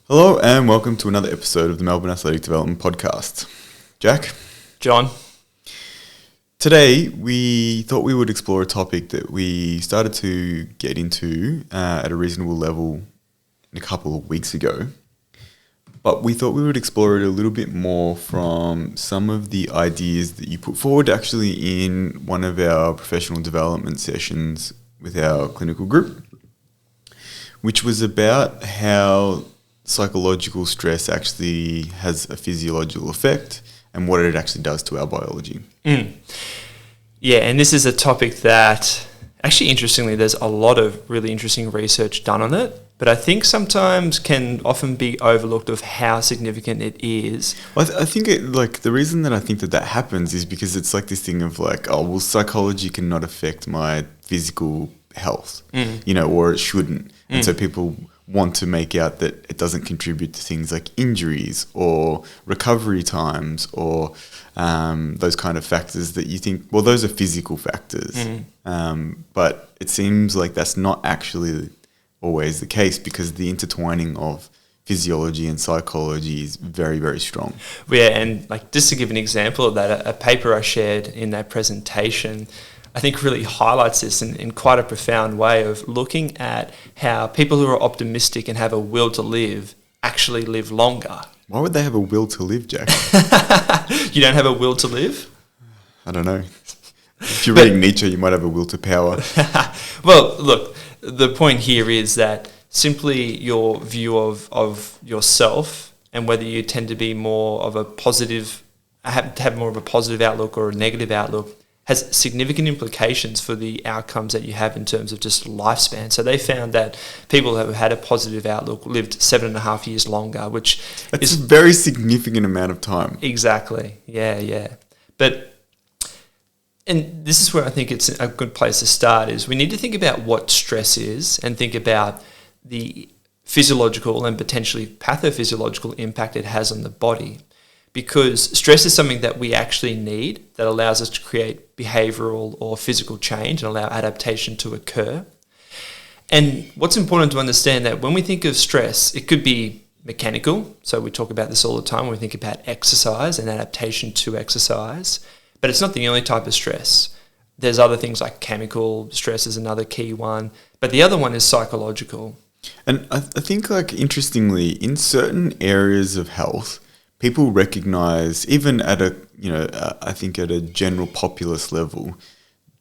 Hello and welcome to another episode of the Melbourne Athletic Development Podcast. Jack? John? Today we thought we would explore a topic that we started to get into at a reasonable level a couple of weeks ago. But we thought we would explore it a little bit more from some of the ideas that you put forward actually in one of our professional development sessions with our clinical group, which was about how psychological stress actually has a physiological effect and what it actually does to our biology. Yeah, and this is a topic that actually, interestingly, there's a lot of really interesting research done on it, but I think sometimes can often be overlooked of how significant it is. Well, I think the reason that I think that happens is because it's like this thing of like, oh, well, psychology cannot affect my physical health, or it shouldn't. And so people want to make out that it doesn't contribute to things like injuries or recovery times or those kind of factors that you think, well, those are physical factors. But it seems like that's not actually always the case because the intertwining of physiology and psychology is very, very strong. Yeah, and like just to give an example of that, a paper I shared in that presentation I think really highlights this in quite a profound way of looking at how people who are optimistic and have a will to live actually live longer. Why would they have a will to live, Jack? You don't have a will to live? I don't know. If you're reading Nietzsche, you might have a will to power. Well, look, the point here is that simply your view of yourself and whether you tend to be more of a positive, have more of a positive outlook or a negative outlook has significant implications for the outcomes that you have in terms of just lifespan. So they found that people who have had a positive outlook lived 7.5 years longer, which is a very significant amount of time. Exactly. Yeah. And this is where I think it's a good place to start is we need to think about what stress is and think about the physiological and potentially pathophysiological impact it has on the body. Because stress is something that we actually need that allows us to create behavioural or physical change and allow adaptation to occur. And what's important to understand that when we think of stress, it could be mechanical. So we talk about this all the time when we think about exercise and adaptation to exercise. But it's not the only type of stress. There's other things like chemical stress is another key one. But the other one is psychological. And I think, interestingly, in certain areas of health, people recognize, even at I think at a general populace level,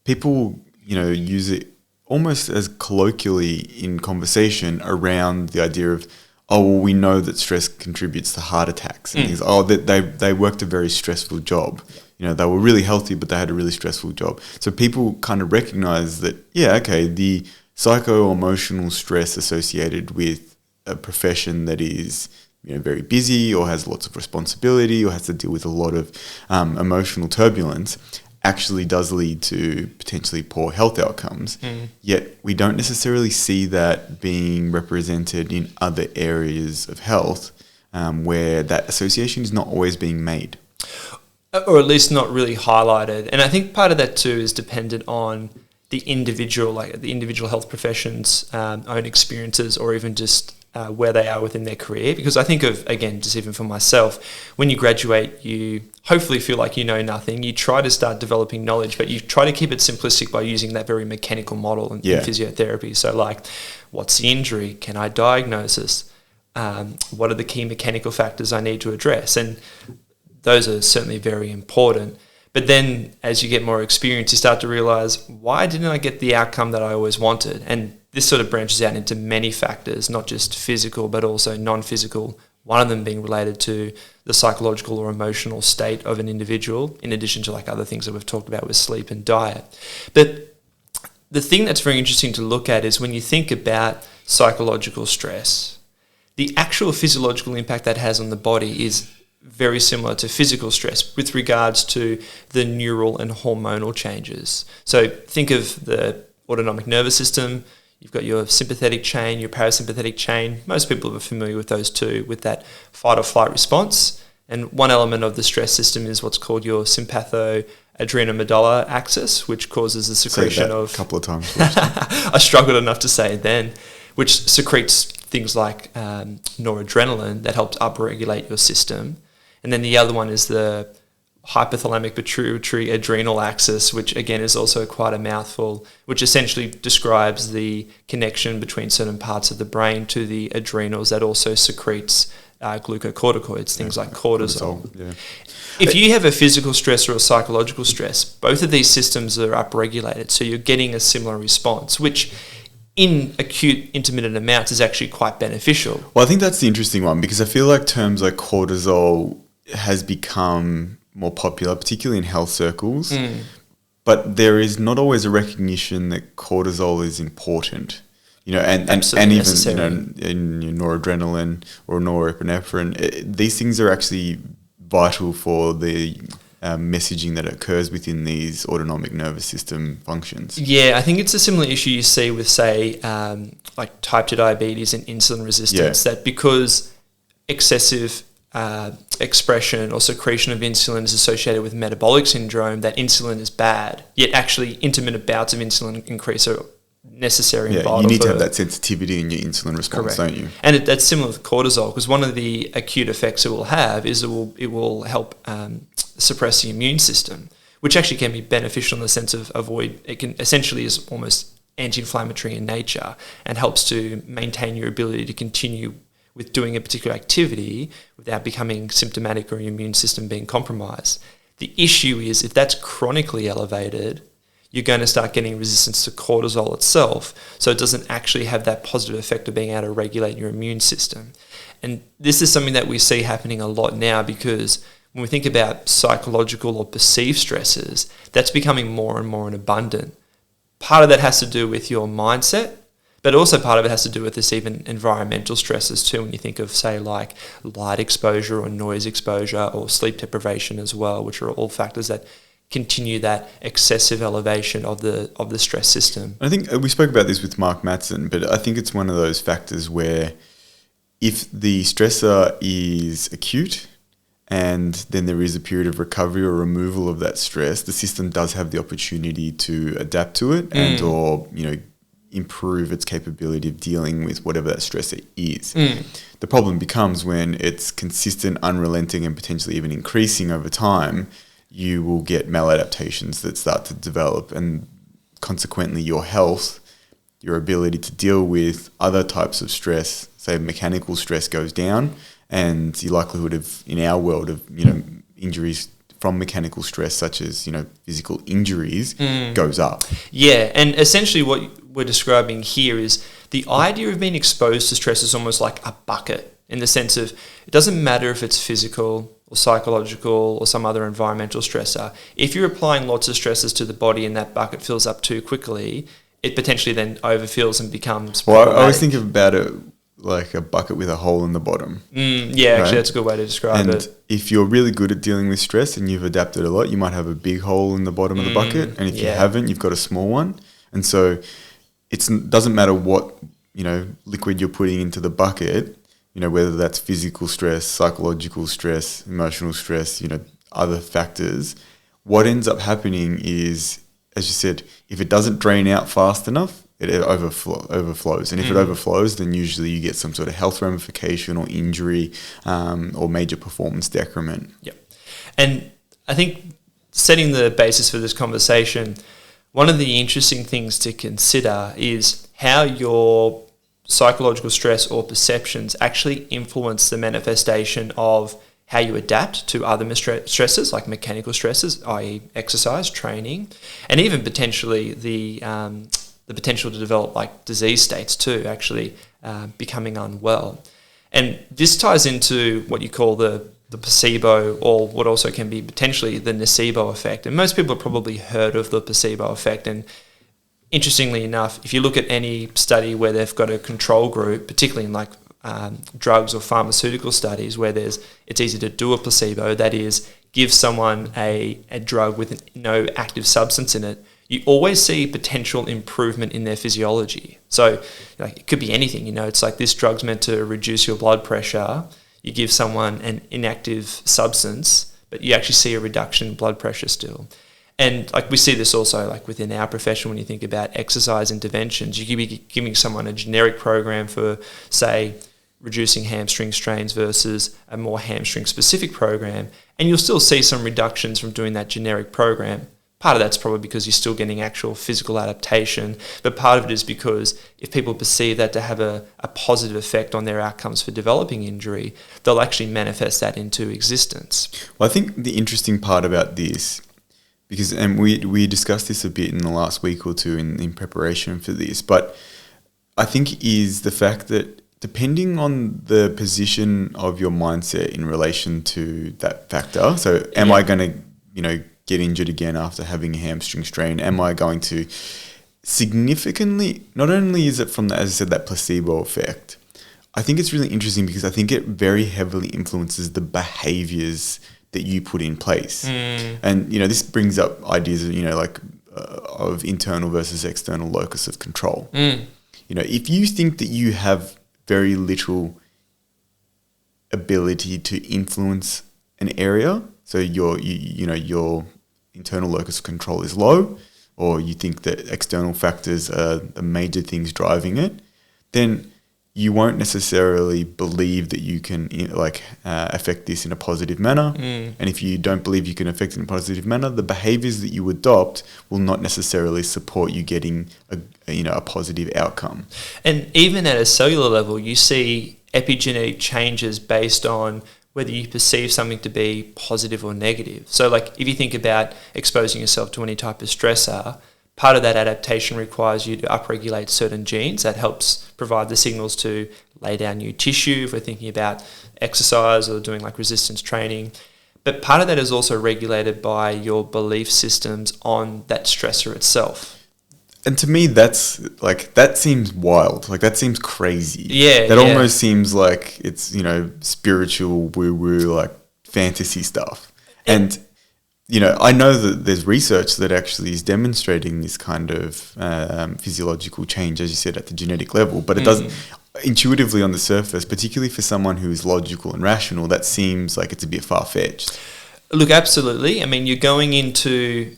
people, use it almost as colloquially in conversation around the idea of, oh, well, we know that stress contributes to heart attacks and things. Oh, they worked a very stressful job. They were really healthy, but they had a really stressful job. So people kind of recognize that, yeah, okay, the psycho-emotional stress associated with a profession that is very busy or has lots of responsibility or has to deal with a lot of emotional turbulence actually does lead to potentially poor health outcomes. Yet we don't necessarily see that being represented in other areas of health where that association is not always being made. Or at least not really highlighted. And I think part of that too is dependent on the individual, like the individual health profession's own experiences or even just where they are within their career. Because I think of, again, just even for myself, when you graduate, you hopefully feel like you know nothing. You try to start developing knowledge, but you try to keep it simplistic by using that very mechanical model in physiotherapy. So like, what's the injury? Can I diagnose this? What are the key mechanical factors I need to address? And those are certainly very important. But then as you get more experience, you start to realize, why didn't I get the outcome that I always wanted? And this sort of branches out into many factors, not just physical, but also non-physical, one of them being related to the psychological or emotional state of an individual, in addition to like other things that we've talked about with sleep and diet. But the thing that's very interesting to look at is when you think about psychological stress, the actual physiological impact that has on the body is very similar to physical stress with regards to the neural and hormonal changes. So think of the autonomic nervous system. You've got your sympathetic chain, your parasympathetic chain. Most people are familiar with those two, with that fight or flight response. And one element of the stress system is what's called your sympatho-adrenomedulla axis, which causes the secretion of... a couple of times. I struggled enough to say it then, which secretes things like noradrenaline that helps upregulate your system. And then the other one is the hypothalamic pituitary adrenal axis, which again is also quite a mouthful, which essentially describes the connection between certain parts of the brain to the adrenals that also secretes glucocorticoids, things like cortisol. Yeah. If you have a physical stress or a psychological stress, both of these systems are upregulated, so you're getting a similar response, which in acute intermittent amounts is actually quite beneficial. Well, I think that's the interesting one, because I feel like terms like cortisol has become more popular, particularly in health circles, but there is not always a recognition that cortisol is important. And even necessary. In your noradrenaline or norepinephrine, these things are actually vital for the messaging that occurs within these autonomic nervous system functions. Yeah, I think it's a similar issue you see with, say, like type 2 diabetes and insulin resistance, that because excessive expression or secretion of insulin is associated with metabolic syndrome, that insulin is bad, yet actually intermittent bouts of insulin increase are necessary and vital. You need to have that sensitivity in your insulin response, don't you? And that's similar with cortisol, because one of the acute effects it will have is it will help suppress the immune system, which actually can be beneficial in the sense of it can essentially is almost anti-inflammatory in nature and helps to maintain your ability to continue with doing a particular activity without becoming symptomatic or your immune system being compromised. The issue is if that's chronically elevated, you're going to start getting resistance to cortisol itself, so it doesn't actually have that positive effect of being able to regulate your immune system. And this is something that we see happening a lot now, because when we think about psychological or perceived stresses, that's becoming more and more abundant. Part of that has to do with your mindset, but also part of it has to do with this even environmental stresses too, when you think of, say, like light exposure or noise exposure or sleep deprivation as well, which are all factors that continue that excessive elevation of the stress system. I think we spoke about this with Mark Mattson, but I think it's one of those factors where if the stressor is acute and then there is a period of recovery or removal of that stress, the system does have the opportunity to adapt to it and or improve its capability of dealing with whatever that stressor is. The problem becomes when it's consistent, unrelenting, and potentially even increasing over time. You will get maladaptations that start to develop, and consequently your health, your ability to deal with other types of stress, say mechanical stress, goes down, and the likelihood of, in our world, of injuries from mechanical stress, such as physical injuries, goes up. Yeah, and essentially what we're describing here is the idea of being exposed to stress is almost like a bucket, in the sense of it doesn't matter if it's physical or psychological or some other environmental stressor. If you're applying lots of stresses to the body and that bucket fills up too quickly, it potentially then overfills and becomes problematic. I always think about it like a bucket with a hole in the bottom. Actually that's a good way to describe it. And if you're really good at dealing with stress and you've adapted a lot, you might have a big hole in the bottom of the bucket. And if you haven't, you've got a small one. And so it doesn't matter what liquid you're putting into the bucket, whether that's physical stress, psychological stress, emotional stress, other factors. What ends up happening is, as you said, if it doesn't drain out fast enough, it overflows. And if it overflows, then usually you get some sort of health ramification or injury or major performance decrement. Yep. And I think setting the basis for this conversation, one of the interesting things to consider is how your psychological stress or perceptions actually influence the manifestation of how you adapt to other stresses, like mechanical stresses, i.e. exercise, training, and even potentially the potential to develop like disease states too, actually becoming unwell. And this ties into what you call the placebo, or what also can be potentially the nocebo effect. And most people have probably heard of the placebo effect. And interestingly enough, if you look at any study where they've got a control group, particularly in like drugs or pharmaceutical studies where it's easy to do a placebo, that is, give someone a drug with no active substance in it, you always see potential improvement in their physiology. So it could be anything, it's like this drug's meant to reduce your blood pressure. You give someone an inactive substance, but you actually see a reduction in blood pressure still. And like we see this also like within our profession when you think about exercise interventions, you could be giving someone a generic program for, say, reducing hamstring strains versus a more hamstring specific program, and you'll still see some reductions from doing that generic program. Part of that's probably because you're still getting actual physical adaptation, but part of it is because if people perceive that to have a positive effect on their outcomes for developing injury, they'll actually manifest that into existence. Well, I think the interesting part about this, because and we discussed this a bit in the last week or two in preparation for this, but I think is the fact that depending on the position of your mindset in relation to that factor, so am I going to, get injured again after having a hamstring strain? Am I going to significantly, not only is it from, as I said, that placebo effect, I think it's really interesting because I think it very heavily influences the behaviors that you put in place. And, this brings up ideas of, of internal versus external locus of control. If you think that you have very little ability to influence an area, so your internal locus of control is low, or you think that external factors are the major things driving it, then you won't necessarily believe that you can affect this in a positive manner. And if you don't believe you can affect it in a positive manner, the behaviors that you adopt will not necessarily support you getting a positive outcome. And even at a cellular level, you see epigenetic changes based on whether you perceive something to be positive or negative. So like if you think about exposing yourself to any type of stressor, part of that adaptation requires you to upregulate certain genes that helps provide the signals to lay down new tissue if we're thinking about exercise or doing like resistance training. But part of that is also regulated by your belief systems on that stressor itself. And to me, that seems wild. Like, that seems crazy. Yeah. That almost seems like it's, spiritual, woo-woo, like fantasy stuff. And I know that there's research that actually is demonstrating this kind of physiological change, as you said, at the genetic level. But it doesn't, intuitively on the surface, particularly for someone who is logical and rational, that seems like it's a bit far-fetched. Look, absolutely. I mean, you're going into...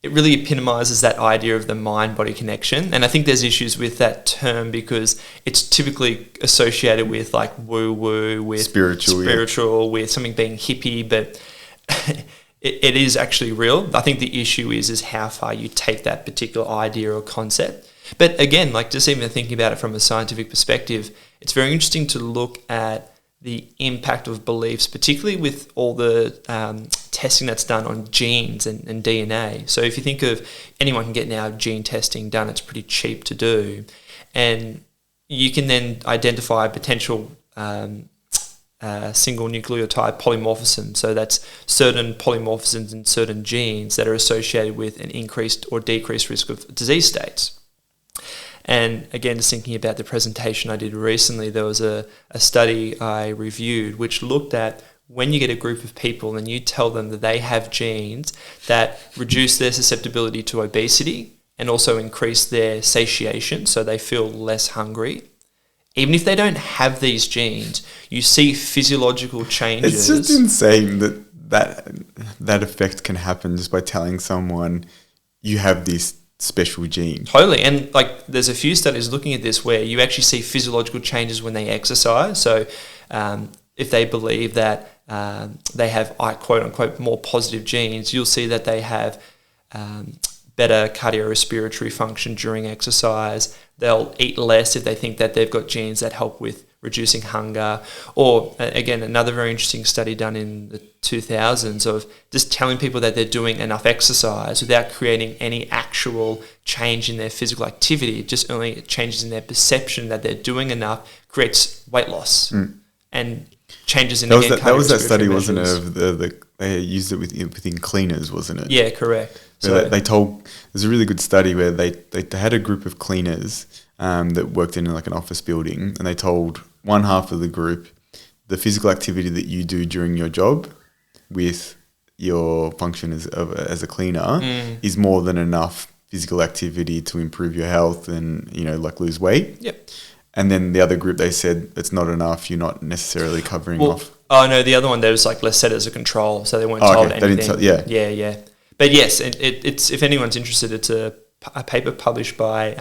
It really epitomizes that idea of the mind-body connection. And I think there's issues with that term because it's typically associated with like woo-woo, with spiritual, with something being hippie, but it is actually real. I think the issue is how far you take that particular idea or concept. But again, like just even thinking about it from a scientific perspective, it's very interesting to look at the impact of beliefs, particularly with all the testing that's done on genes and DNA. So if you think of anyone can get now gene testing done, it's pretty cheap to do. And you can then identify potential single nucleotide polymorphism. So that's certain polymorphisms in certain genes that are associated with an increased or decreased risk of disease states. And again, just thinking about the presentation I did recently, there was a study I reviewed which looked at when you get a group of people and you tell them that they have genes that reduce their susceptibility to obesity and also increase their satiation, so they feel less hungry. Even if they don't have these genes, you see physiological changes. It's just insane that effect can happen just by telling someone you have this special gene. Totally. And like there's a few studies looking at this where you actually see physiological changes when they exercise. So if they believe that they have quote unquote more positive genes, you'll see that they have better cardiorespiratory function during exercise. They'll eat less if they think that they've got genes that help with reducing hunger. Or again, another very interesting study done in the 2000s of just telling people that they're doing enough exercise without creating any actual change in their physical activity, just only changes in their perception that they're doing enough creates weight loss and changes in that was that study, wasn't it? Of they used it within cleaners, wasn't it? Yeah, correct. So they told, there's a really good study where they had a group of cleaners that worked in like an office building, and they told one half of the group, the physical activity that you do during your job with your function as a cleaner is more than enough physical activity to improve your health and, like lose weight. Yep. And then the other group, they said it's not enough. You're not necessarily covering off. Oh no, the other one, there was like let's set it as a control, so they weren't told anything. They didn't yeah. But yes, it's if anyone's interested, it's a paper published by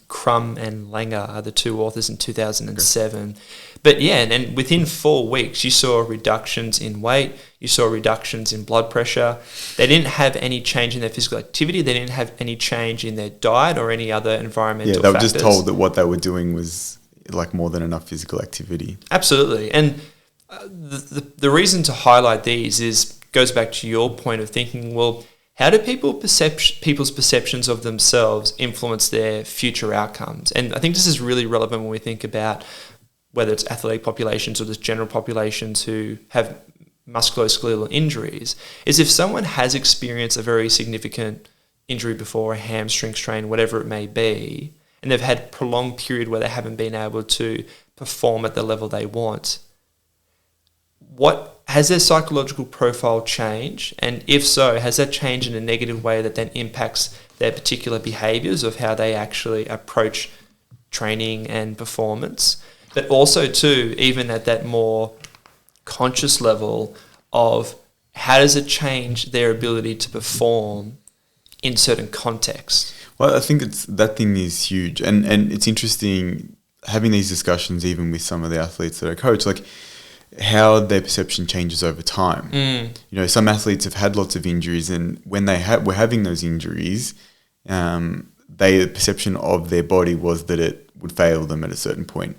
Crum and Langer are the two authors in 2007. Okay. But yeah, and within 4 weeks, you saw reductions in weight, you saw reductions in blood pressure. They didn't have any change in their physical activity. They didn't have any change in their diet or any other environmental factors. Yeah, they were just told that what they were doing was like more than enough physical activity. Absolutely. And the reason to highlight these goes back to your point of thinking, well, how do people's perceptions of themselves influence their future outcomes? And I think this is really relevant when we think about whether it's athletic populations or just general populations who have musculoskeletal injuries, is if someone has experienced a very significant injury before, a hamstring strain, whatever it may be, and they've had a prolonged period where they haven't been able to perform at the level they want, what has their psychological profile changed? And if so, has that changed in a negative way that then impacts their particular behaviours of how they actually approach training and performance? But also too, even at that more conscious level of how does it change their ability to perform in certain contexts? Well, I think that thing is huge. And it's interesting having these discussions even with some of the athletes that I coach, like how their perception changes over time. You know, some athletes have had lots of injuries, and when they were having those injuries, the perception of their body was that it would fail them at a certain point.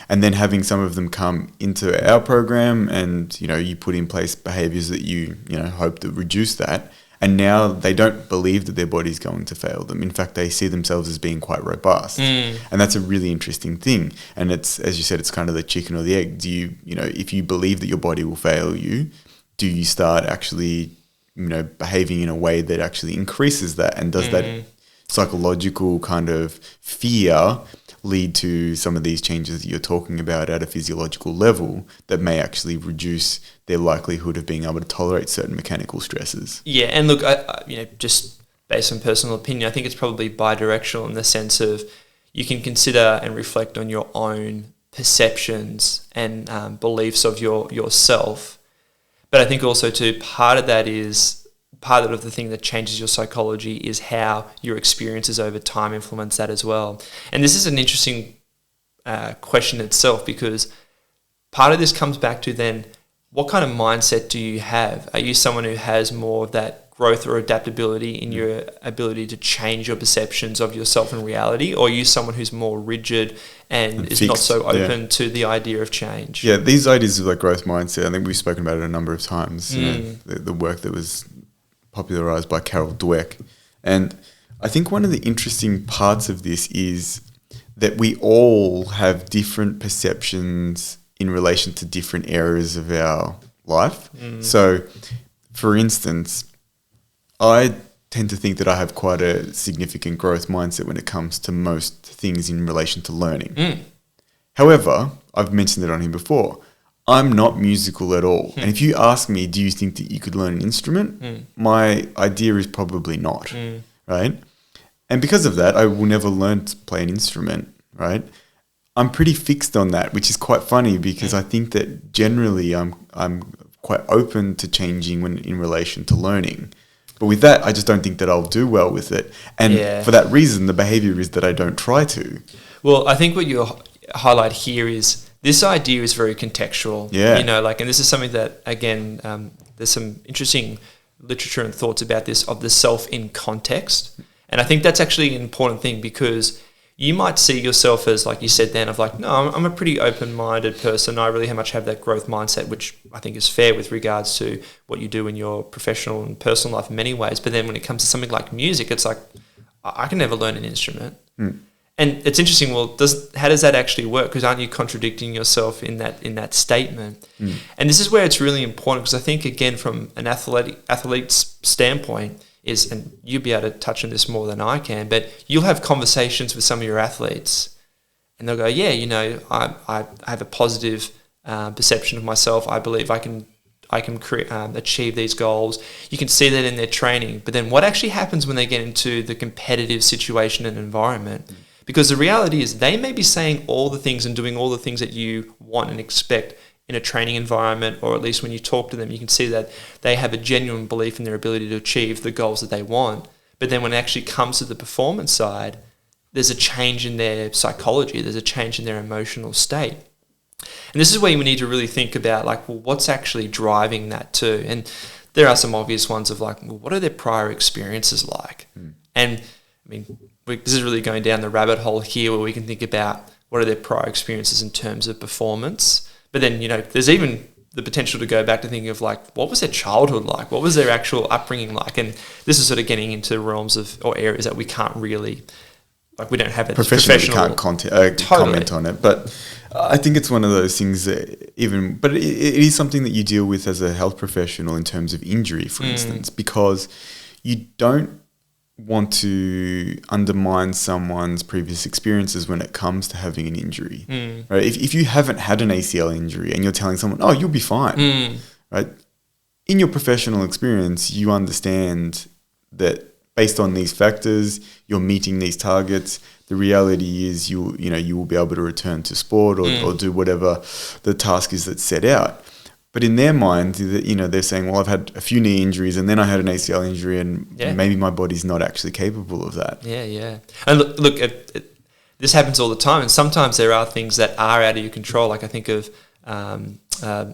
And then having some of them come into our program and, you know, you put in place behaviors that you hope to reduce that. And now they don't believe that their body's going to fail them. In fact, they see themselves as being quite robust. And that's a really interesting thing. And it's, as you said, it's kind of the chicken or the egg. Do you, if you believe that your body will fail you, do you start actually, behaving in a way that actually increases that? And does that psychological kind of fear lead to some of these changes that you're talking about at a physiological level that may actually reduce their likelihood of being able to tolerate certain mechanical stresses? Yeah, and look, just based on personal opinion, I think it's probably bidirectional in the sense of you can consider and reflect on your own perceptions and beliefs of yourself. But I think also too, part of the thing that changes your psychology is how your experiences over time influence that as well. And this is an interesting question itself, because part of this comes back to then, what kind of mindset do you have? Are you someone who has more of that growth or adaptability in your ability to change your perceptions of yourself and reality? Or are you someone who's more rigid and is fixed, not so open to the idea of change? Yeah, these ideas of like growth mindset, I think we've spoken about it a number of times. The work that was popularized by Carol Dweck. And I think one of the interesting parts of this is that we all have different perceptions in relation to different areas of our life. So, for instance, I tend to think that I have quite a significant growth mindset when it comes to most things in relation to learning. However, I've mentioned it on here before, I'm not musical at all. And if you ask me, do you think that you could learn an instrument? My idea is probably not, right? And because of that, I will never learn to play an instrument, right? I'm pretty fixed on that, which is quite funny because I think that generally I'm quite open to changing when in relation to learning. But with that, I just don't think that I'll do well with it. And for that reason, the behavior is that I don't try to. Well, I think what you highlight here is this idea is very contextual. Yeah. And this is something that, again, there's some interesting literature and thoughts about this, of the self in context. And I think that's actually an important thing, because you might see yourself as, like you said then, of like, no, I'm a pretty open-minded person. I really much have that growth mindset, which I think is fair with regards to what you do in your professional and personal life in many ways. But then when it comes to something like music, it's like, I can never learn an instrument. And it's interesting, well, how does that actually work? Because aren't you contradicting yourself in that statement? And this is where it's really important, because I think, again, from an athlete's standpoint, and you'll be able to touch on this more than I can, but you'll have conversations with some of your athletes and they'll go, yeah, I have a positive perception of myself. I believe I can achieve these goals. You can see that in their training. But then what actually happens when they get into the competitive situation and environment? Because the reality is they may be saying all the things and doing all the things that you want and expect in a training environment, or at least when you talk to them, you can see that they have a genuine belief in their ability to achieve the goals that they want. But then when it actually comes to the performance side, there's a change in their psychology, there's a change in their emotional state. And this is where you need to really think about, like, well, what's actually driving that too? And there are some obvious ones of like, well, what are their prior experiences like? And I mean, this is really going down the rabbit hole here where we can think about what are their prior experiences in terms of performance. But then, there's even the potential to go back to thinking of like, what was their childhood like? What was their actual upbringing like? And this is sort of getting into realms of, or areas that we can't really, like, we don't have a professional can't comment on it. But I think it's one of those things that but it is something that you deal with as a health professional in terms of injury, for instance, because you don't want to undermine someone's previous experiences when it comes to having an injury, right? If you haven't had an ACL injury and you're telling someone, oh, you'll be fine, right? In your professional experience, you understand that based on these factors, you're meeting these targets. The reality is you will be able to return to sport or do whatever the task is that's set out. But in their mind, they're saying, well, I've had a few knee injuries and then I had an ACL injury and maybe my body's not actually capable of that. Yeah. And look this happens all the time. And sometimes there are things that are out of your control. Like I think of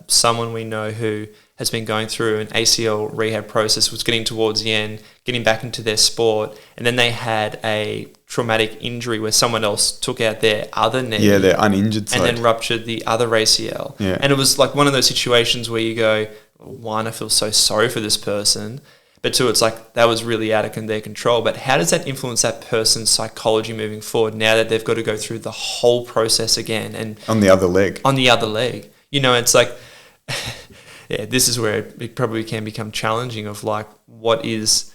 someone we know who has been going through an ACL rehab process, was getting towards the end, getting back into their sport, and then they had a traumatic injury where someone else took out their other knee. Yeah, their uninjured side. And then ruptured the other ACL. Yeah. And it was like one of those situations where you go, one, I feel so sorry for this person, but two, it's like that was really out of their control. But how does that influence that person's psychology moving forward now that they've got to go through the whole process again? And on the other leg. It's like... Yeah, this is where it probably can become challenging of like, what is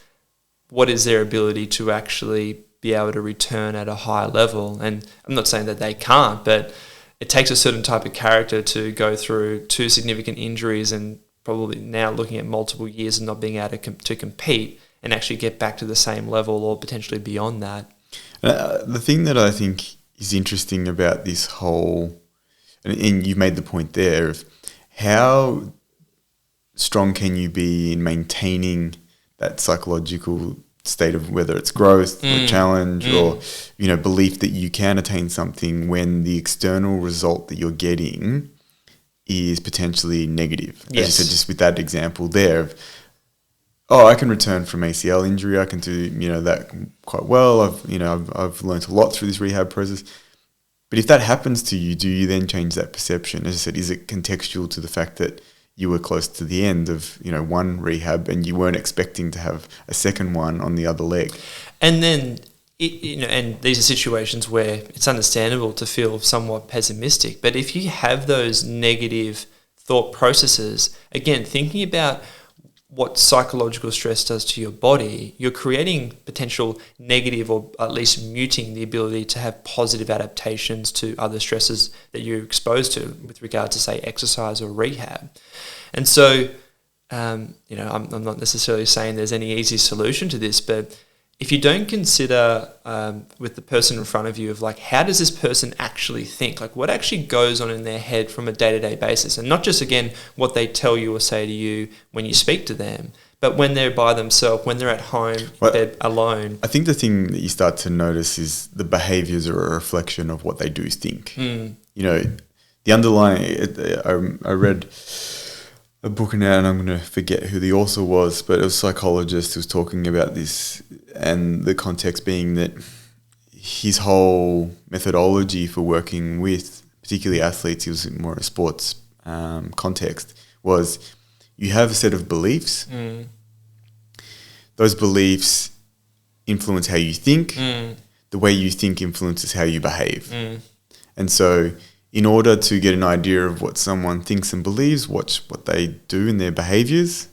their ability to actually be able to return at a high level? And I'm not saying that they can't, but it takes a certain type of character to go through two significant injuries and probably now looking at multiple years and not being able to compete and actually get back to the same level or potentially beyond that. The thing that I think is interesting about this whole, and you made the point there of how strong can you be in maintaining that psychological state of whether it's growth or challenge or belief that you can attain something when the external result that you're getting is potentially negative. As you said, just with that example there of, I can return from ACL injury, I can do that quite well, I've learned a lot through this rehab process. But if that happens to you, do you then change that perception? As I said, is it contextual to the fact that you were close to the end of, one rehab and you weren't expecting to have a second one on the other leg? And then, and these are situations where it's understandable to feel somewhat pessimistic. But if you have those negative thought processes, again, thinking about what psychological stress does to your body, you're creating potential negative or at least muting the ability to have positive adaptations to other stresses that you're exposed to with regard to, say, exercise or rehab. And so, I'm not necessarily saying there's any easy solution to this, but if you don't consider with the person in front of you of like, how does this person actually think? Like what actually goes on in their head from a day-to-day basis? And not just, again, what they tell you or say to you when you speak to them, but when they're by themselves, when they're at home, they're alone. I think the thing that you start to notice is the behaviors are a reflection of what they do think. The underlying, I read a book now, and I'm going to forget who the author was, but it was a psychologist who was talking about this, and the context being that his whole methodology for working with particularly athletes, he was more in a sports context, was you have a set of beliefs. Those beliefs influence how you think. The way you think influences how you behave. And so in order to get an idea of what someone thinks and believes, watch what they do in their behaviors.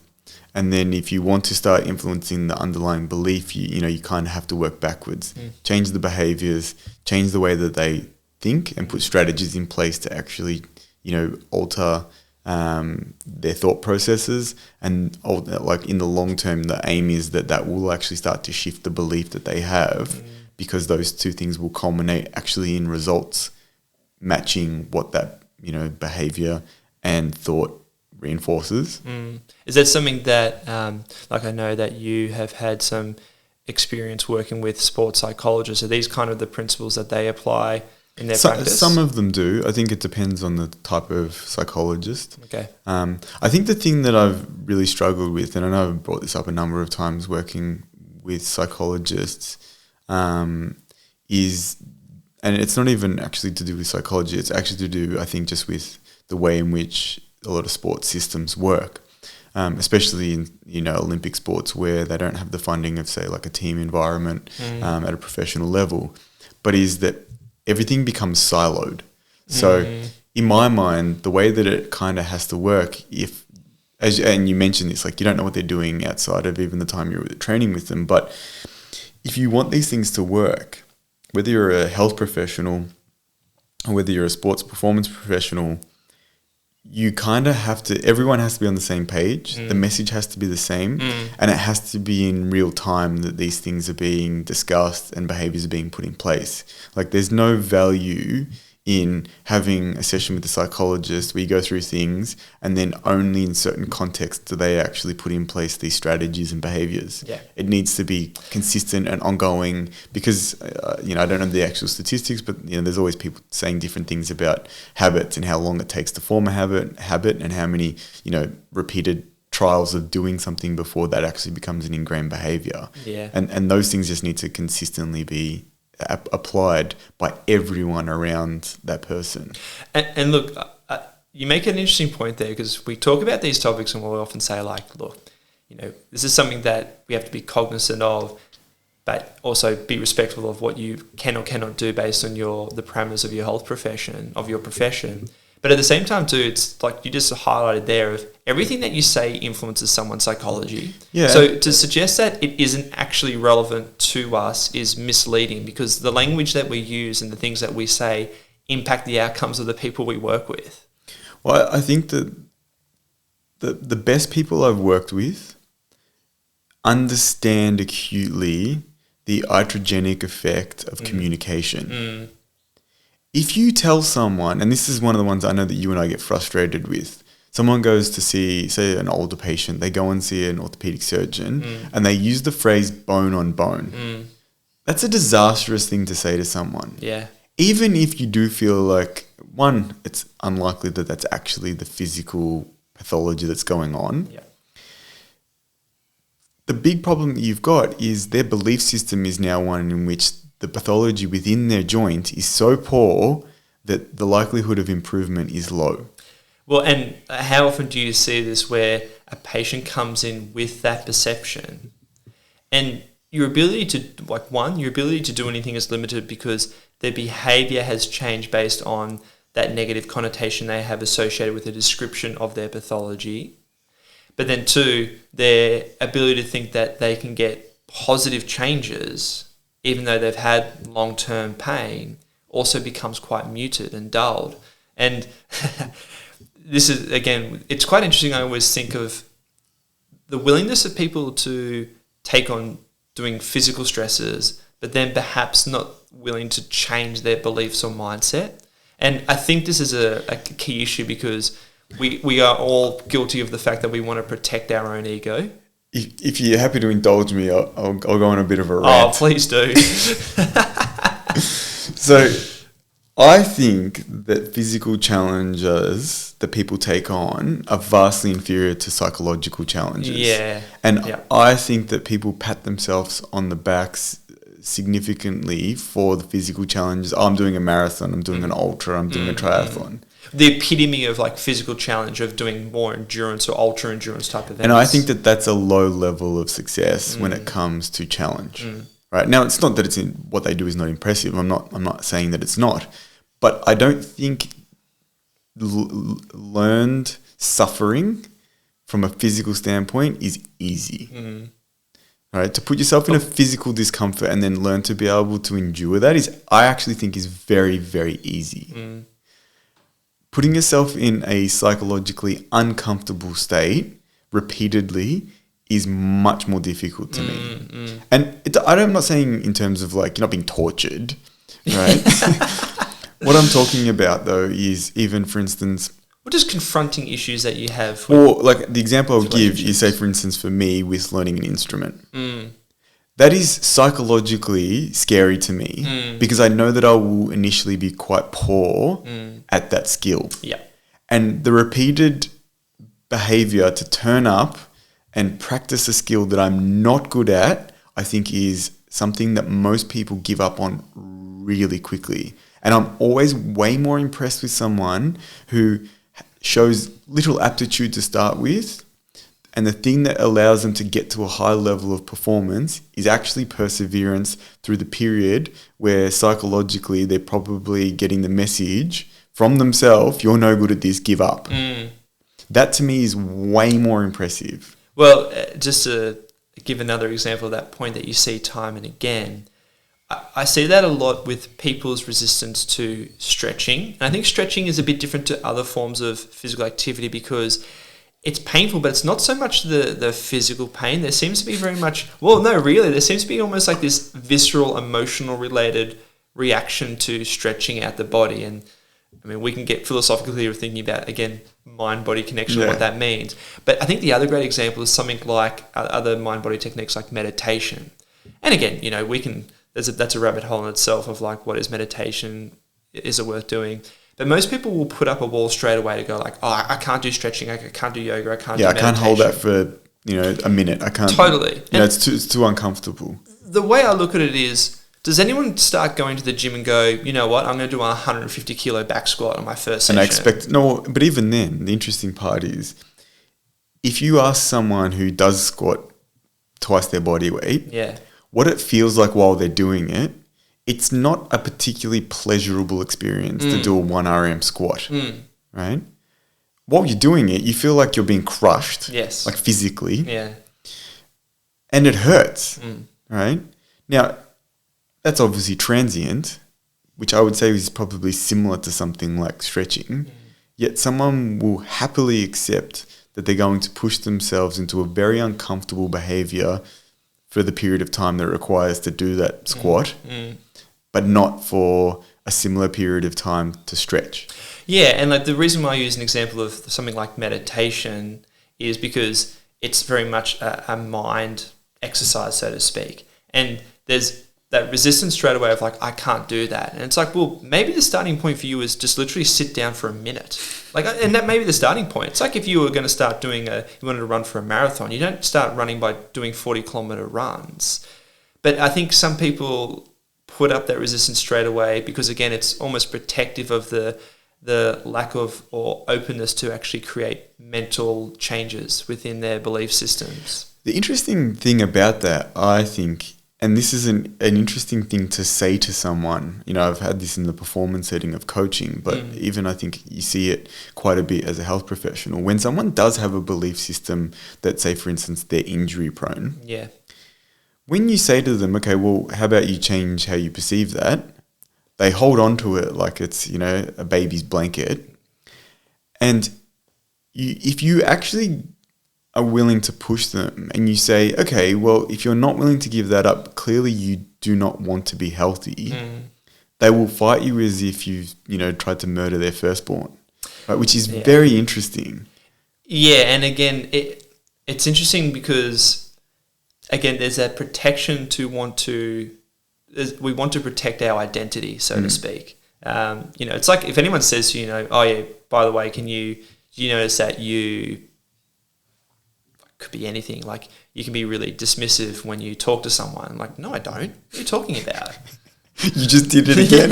And then if you want to start influencing the underlying belief, you kind of have to work backwards. Change the behaviors, change the way that they think, and put strategies in place to actually, alter their thought processes. And like in the long term, the aim is that will actually start to shift the belief that they have, because those two things will culminate actually in results matching what that behavior and thought reinforces. Is that something that, like I know that you have had some experience working with sports psychologists? Are these kind of the principles that they apply in their practice? Some of them do. I think it depends on the type of psychologist. Okay. I think the thing that I've really struggled with, and I know I've brought this up a number of times working with psychologists, is, and it's not even actually to do with psychology, it's actually to do, I think, just with the way in which a lot of sports systems work, especially in Olympic sports where they don't have the funding of, say, like a team environment at a professional level, but is that everything becomes siloed. So in my mind, the way that it kind of has to work, and you mentioned this, like you don't know what they're doing outside of even the time you're training with them, but if you want these things to work, whether you're a health professional or whether you're a sports performance professional, you kind of have to, everyone has to be on the same page. The message has to be the same, and it has to be in real time that these things are being discussed and behaviors are being put in place. Like there's no value in having a session with a psychologist where you go through things and then only in certain contexts do they actually put in place these strategies and behaviors. Yeah. It needs to be consistent and ongoing because, I don't know the actual statistics, but, there's always people saying different things about habits and how long it takes to form a habit and how many, repeated trials of doing something before that actually becomes an ingrained behavior. Yeah. And those things just need to consistently be applied by everyone around that person. And look, you make an interesting point there because we talk about these topics and we'll often say like, look, this is something that we have to be cognizant of, but also be respectful of what you can or cannot do based on the parameters of your health profession, of your profession. But at the same time too, it's like you just highlighted there of everything that you say influences someone's psychology. Yeah. So to suggest that it isn't actually relevant to us is misleading because the language that we use and the things that we say impact the outcomes of the people we work with. Well, I think that the best people I've worked with understand acutely the iatrogenic effect of communication. If you tell someone, and this is one of the ones I know that you and I get frustrated with, someone goes to see, say, an older patient, they go and see an orthopedic surgeon, and they use the phrase bone on bone. That's a disastrous thing to say to someone. Yeah. Even if you do feel like, one, it's unlikely that that's actually the physical pathology that's going on. Yeah. The big problem that you've got is their belief system is now one in which the pathology within their joint is so poor that the likelihood of improvement is low. Well, and how often do you see this where a patient comes in with that perception and your ability to, your ability to do anything is limited because their behavior has changed based on that negative connotation they have associated with a description of their pathology. But then two, their ability to think that they can get positive changes even though they've had long-term pain, also becomes quite muted and dulled. And this is, again, it's quite interesting. I always think of the willingness of people to take on doing physical stresses, but then perhaps not willing to change their beliefs or mindset. And I think this is a key issue because we are all guilty of the fact that we want to protect our own ego. If you're happy to indulge me, I'll go on a bit of a rant. Oh, please do. So I think that physical challenges that people take on are vastly inferior to psychological challenges. Yeah. And I think that people pat themselves on the backs significantly for the physical challenges. Oh, I'm doing a marathon, I'm doing an ultra, I'm doing a triathlon. The epitome of like physical challenge of doing more endurance or ultra endurance type events. And I think that that's a low level of success when it comes to challenge. Right now, it's not that it's what they do is not impressive. I'm not saying that it's not, but I don't think learned suffering from a physical standpoint is easy. Right, to put yourself in a physical discomfort and then learn to be able to endure that I actually think is very, very easy. Putting yourself in a psychologically uncomfortable state repeatedly is much more difficult to me. And I'm not saying in terms of like you're not being tortured, right? What I'm talking about though is even, for instance, just confronting issues that you have? Or like the example I'll give is, say, relationships? for instance, for me with learning an instrument. Mm, That is psychologically scary to me because I know that I will initially be quite poor at that skill. yeah. And the repeated behavior to turn up and practice a skill that I'm not good at, I think is something that most people give up on really quickly. And I'm always way more impressed with someone who shows little aptitude to start with. And the thing that allows them to get to a high level of performance is actually perseverance through the period where psychologically they're probably getting the message from themselves, you're no good at this, give up. That to me is way more impressive. Well, just to give another example of that point that you see time and again, I see that a lot with people's resistance to stretching. And I think stretching is a bit different to other forms of physical activity because it's painful, but it's not so much the physical pain. There seems to be very much, well, no, really, there seems to be almost like this visceral, emotional related reaction to stretching out the body. And I mean, we can get philosophically thinking about, again, mind-body connection and what that means. But I think the other great example is something like other mind-body techniques like meditation. And again, you know, we can, that's a rabbit hole in itself of like, what is meditation? Is it worth doing? But most people will put up a wall straight away to go like, oh, I can't do stretching, I can't do yoga, I can't do meditation. I can't hold that for, a minute. I can't. Totally. It's too uncomfortable. The way I look at it is, does anyone start going to the gym and go, you know what, I'm going to do a 150 kilo back squat on my first session? And I expect, but even then, the interesting part is, if you ask someone who does squat twice their body weight, what it feels like while they're doing it, it's not a particularly pleasurable experience to do a 1 RM squat, right? While you're doing it, you feel like you're being crushed, like physically, and it hurts, right? Now, that's obviously transient, which I would say is probably similar to something like stretching, yet someone will happily accept that they're going to push themselves into a very uncomfortable behavior for the period of time that it requires to do that squat, but not for a similar period of time to stretch. Yeah, and like the reason why I use an example of something like meditation is because it's very much a mind exercise, so to speak. And there's that resistance straight away of like, I can't do that. And it's like, well, maybe the starting point for you is just literally sit down for a minute. Like, and that may be the starting point. It's like if you were going to start doing you wanted to run for a marathon, you don't start running by doing 40-kilometer runs. But I think some people put up that resistance straight away because, again, it's almost protective of the lack of or openness to actually create mental changes within their belief systems. The interesting thing about that, I think, and this is an interesting thing to say to someone, I've had this in the performance setting of coaching, but even I think you see it quite a bit as a health professional. When someone does have a belief system that, say, for instance, they're injury prone. Yeah. When you say to them, okay, well, how about you change how you perceive that? They hold on to it like it's, a baby's blanket. And if you actually are willing to push them and you say, okay, well, if you're not willing to give that up, clearly you do not want to be healthy. They will fight you as if you've, tried to murder their firstborn, right? Which is very interesting. Yeah, and again, it's interesting because, again, there's that protection we want to protect our identity, so to speak. It's like if anyone says to you, oh yeah, by the way, do you notice that you could be anything, like you can be really dismissive when you talk to someone. Like, no, I don't. What are you talking about? You just did it again.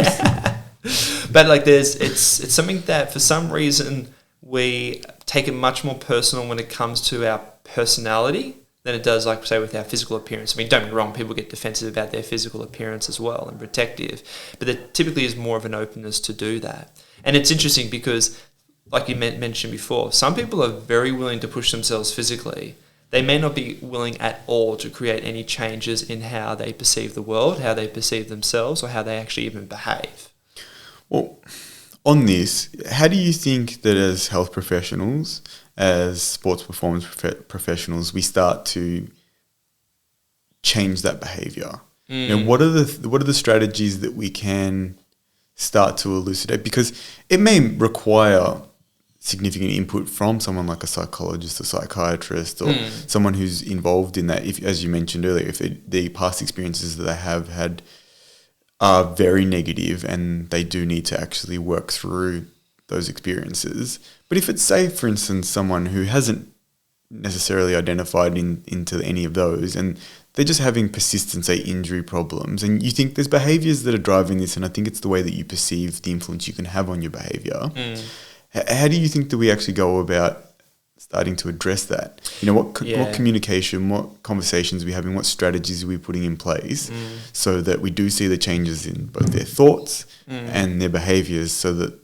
But like it's something that for some reason we take it much more personal when it comes to our personality than it does, like, say, with our physical appearance. I mean, don't get me wrong, people get defensive about their physical appearance as well and protective, but there typically is more of an openness to do that. And it's interesting because, like you mentioned before, some people are very willing to push themselves physically. They may not be willing at all to create any changes in how they perceive the world, how they perceive themselves, or how they actually even behave. Well, on this, how do you think that as health professionals, as sports performance professionals, we start to change that behavior? What are the strategies that we can start to elucidate? Because it may require significant input from someone like a psychologist or psychiatrist or someone who's involved in that. If, as you mentioned earlier, if the past experiences that they have had are very negative and they do need to actually work through those experiences. But if it's, say, for instance, someone who hasn't necessarily identified into any of those and they're just having persistent, say, injury problems, and you think there's behaviours that are driving this, and I think it's the way that you perceive the influence you can have on your behaviour. How do you think that we actually go about starting to address that? You know, what communication, what conversations are we having, what strategies are we putting in place so that we do see the changes in both their thoughts and their behaviours, so that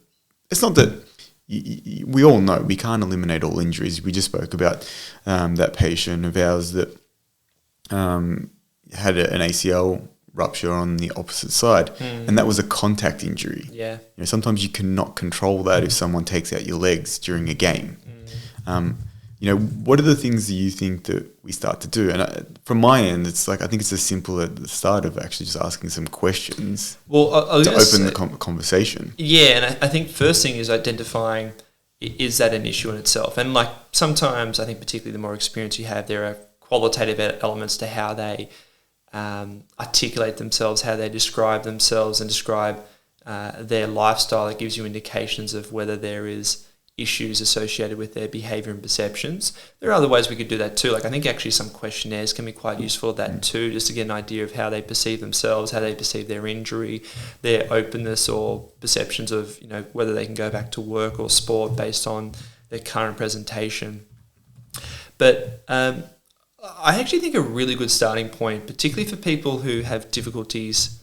it's not that we all know we can't eliminate all injuries. We just spoke about that patient of ours that had an ACL rupture on the opposite side, and that was a contact injury. You know, sometimes you cannot control that if someone takes out your legs during a game. You know, what are the things that you think that we start to do? And from my end, it's like, I think it's as simple at the start of actually just asking some questions to open the conversation. Yeah, and I think first thing is identifying, is that an issue in itself? And like sometimes, I think particularly the more experience you have, there are qualitative elements to how they articulate themselves, how they describe themselves and describe their lifestyle. That gives you indications of whether there is issues associated with their behaviour and perceptions. There are other ways we could do that too. Like I think actually some questionnaires can be quite useful at that too, just to get an idea of how they perceive themselves, how they perceive their injury, their openness or perceptions of, you know, whether they can go back to work or sport based on their current presentation. But I actually think a really good starting point, particularly for people who have difficulties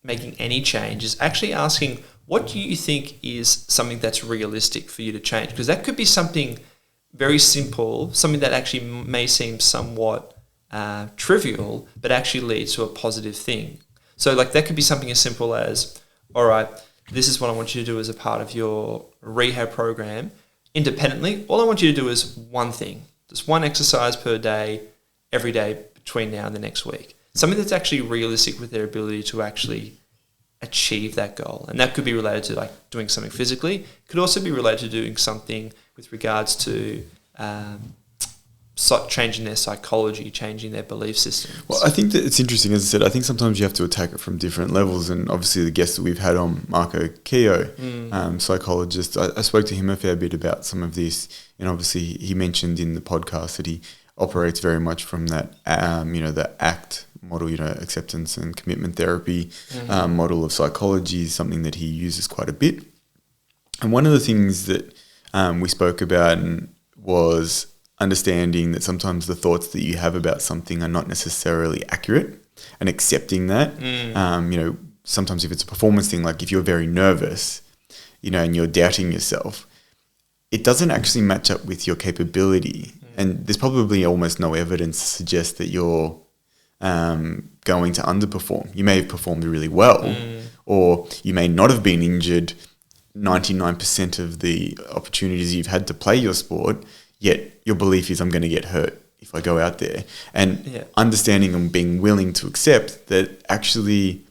making any change, is actually asking, what do you think is something that's realistic for you to change? Because that could be something very simple, something that actually may seem somewhat trivial, but actually leads to a positive thing. So like that could be something as simple as, all right, this is what I want you to do as a part of your rehab program. Independently, all I want you to do is one thing, just one exercise per day, every day between now and the next week. Something that's actually realistic with their ability to actually achieve that goal. And that could be related to like doing something physically. It could also be related to doing something with regards to changing their psychology, changing their belief systems. Well, I think that it's interesting, as I said, I think sometimes you have to attack it from different levels. And obviously the guest that we've had on, Marco Keogh, psychologist, I spoke to him a fair bit about some of this. And obviously he mentioned in the podcast that he operates very much from that, the ACT model, acceptance and commitment therapy model of psychology is something that he uses quite a bit. And one of the things that we spoke about was understanding that sometimes the thoughts that you have about something are not necessarily accurate, and accepting that. Sometimes if it's a performance thing, like if you're very nervous, and you're doubting yourself, it doesn't actually match up with your capability. And there's probably almost no evidence to suggest that you're going to underperform. You may have performed really well, or you may not have been injured 99% of the opportunities you've had to play your sport, yet your belief is I'm going to get hurt if I go out there. And understanding and being willing to accept that actually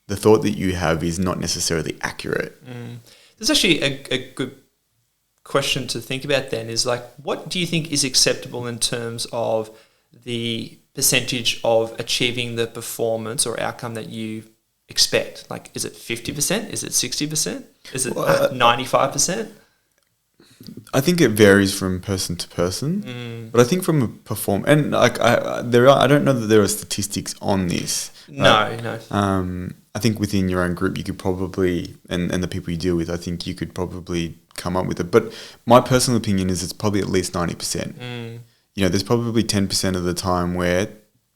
the thought that you have is not necessarily accurate. There's actually a good question to think about then, is like, what do you think is acceptable in terms of the percentage of achieving the performance or outcome that you expect? Like, is it 50%? Is it 60%? Is it 95%? I think it varies from person to person, but I think from a and like I don't know that there are statistics on this. No. I think within your own group you could probably, and the people you deal with, I think you could probably come up with it. But my personal opinion is it's probably at least 90%. There's probably 10% of the time where,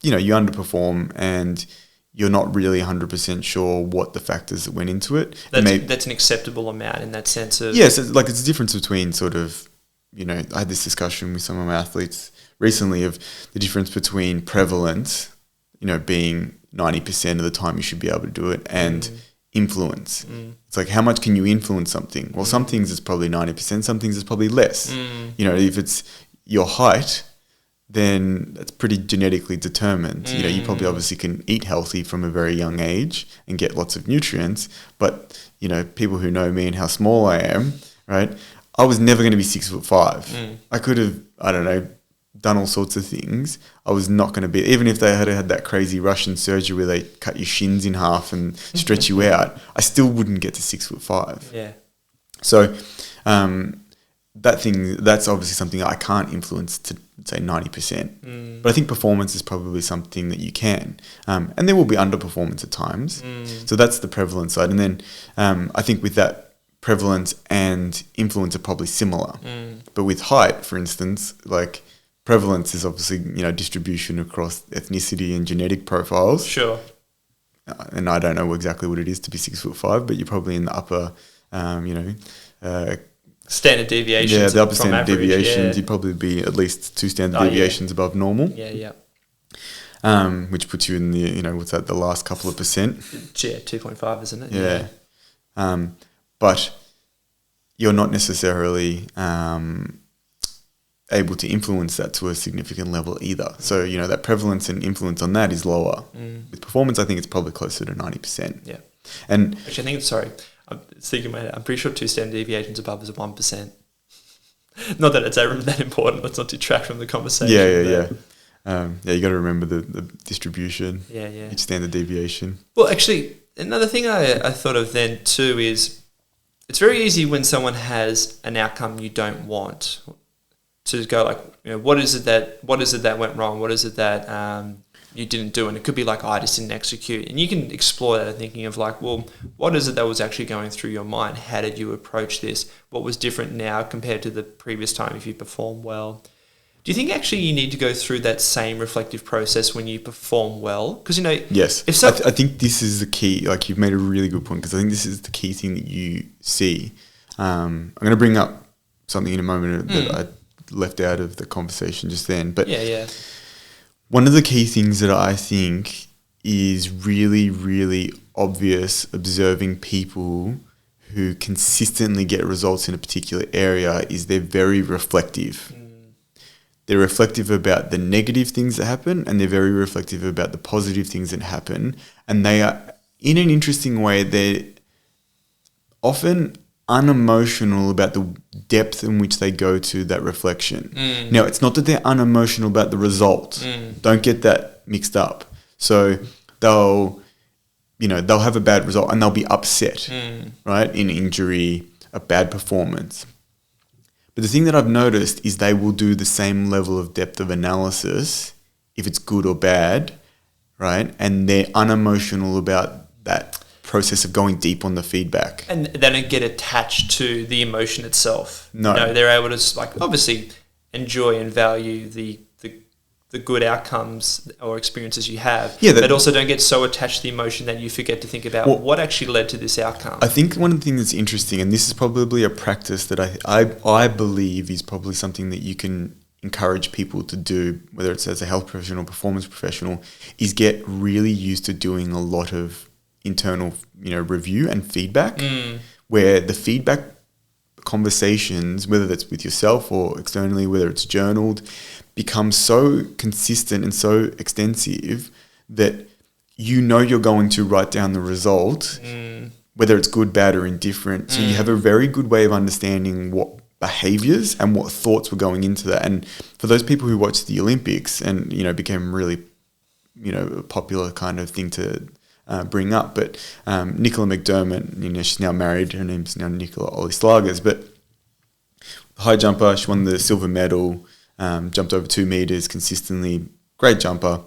you underperform and you're not really 100% sure what the factors that went into it. That's an acceptable amount in that sense of... Yes, it's a difference between sort of, I had this discussion with some of my athletes recently of the difference between prevalence, being 90% of the time you should be able to do it, and influence. It's like, how much can you influence something? Well, some things it's probably 90%, some things it's probably less. If it's your height, then that's pretty genetically determined. You probably obviously can eat healthy from a very young age and get lots of nutrients, but people who know me and how small I am, right, I was never going to be 6'5". I could have, I don't know, done all sorts of things. I was not going to be, even if they had had that crazy Russian surgery where they cut your shins in half and stretch you out, I still wouldn't get to 6'5". Yeah. So that's obviously something I can't influence to say 90%. But I think performance is probably something that you can. And there will be underperformance at times. So that's the prevalence side. And then I think with that, prevalence and influence are probably similar. But with height, for instance, like prevalence is obviously, distribution across ethnicity and genetic profiles. Sure. And I don't know exactly what it is to be 6'5", but you're probably in the upper, standard deviations. Yeah, the upper from standard average, deviations. You'd probably be at least 2 standard deviations above normal. Yeah. Which puts you in the, the last couple of percent. Yeah, 2.5, isn't it? Yeah. But you're not necessarily able to influence that to a significant level either. So, that prevalence and influence on that is lower. With performance, I think it's probably closer to 90%. Yeah. And actually, I think I'm thinking in my head, I'm pretty sure 2 standard deviations above is 1%. Not that it's ever that important. Let's not detract from the conversation. Yeah. You got to remember the distribution. Yeah. Each standard deviation. Well, actually, another thing I thought of then too is it's very easy when someone has an outcome you don't want to go like, what is it that went wrong? What is it that you didn't do? And it could be like, I just didn't execute. And you can explore that thinking of like, well, what is it that was actually going through your mind? How did you approach this? What was different now compared to the previous time if you performed well? Do you think actually you need to go through that same reflective process when you perform well? Because, Yes. If so, I think this is the key. Like, you've made a really good point, because I think this is the key thing that you see. I'm going to bring up something in a moment that I left out of the conversation just then. But yeah. One of the key things that I think is really, really obvious observing people who consistently get results in a particular area is they're very reflective. They're reflective about the negative things that happen, and they're very reflective about the positive things that happen. And they are, in an interesting way, they're often unemotional about the depth in which they go to that reflection. Now, it's not that they're unemotional about the result. Don't get that mixed up. So they'll have a bad result and they'll be upset, right? An injury, a bad performance. But the thing that I've noticed is they will do the same level of depth of analysis if it's good or bad, right? And they're unemotional about that process of going deep on the feedback. And they don't get attached to the emotion itself. No. They're able to obviously enjoy and value the good outcomes or experiences you have, but also don't get so attached to the emotion that you forget to think about what actually led to this outcome. I think one of the things that's interesting, and this is probably a practice that I believe is probably something that you can encourage people to do, whether it's as a health professional, performance professional, is get really used to doing a lot of internal, review and feedback, where the feedback conversations, whether that's with yourself or externally, whether it's journaled, becomes so consistent and so extensive that you're going to write down the result, whether it's good, bad, or indifferent. So you have a very good way of understanding what behaviors and what thoughts were going into that. And for those people who watched the Olympics and, became really, a popular kind of thing to bring up. But Nicola McDermott, she's now married. Her name's now Nicola Ollie-Slagers. But the high jumper, she won the silver medal, jumped over 2 meters consistently. Great jumper.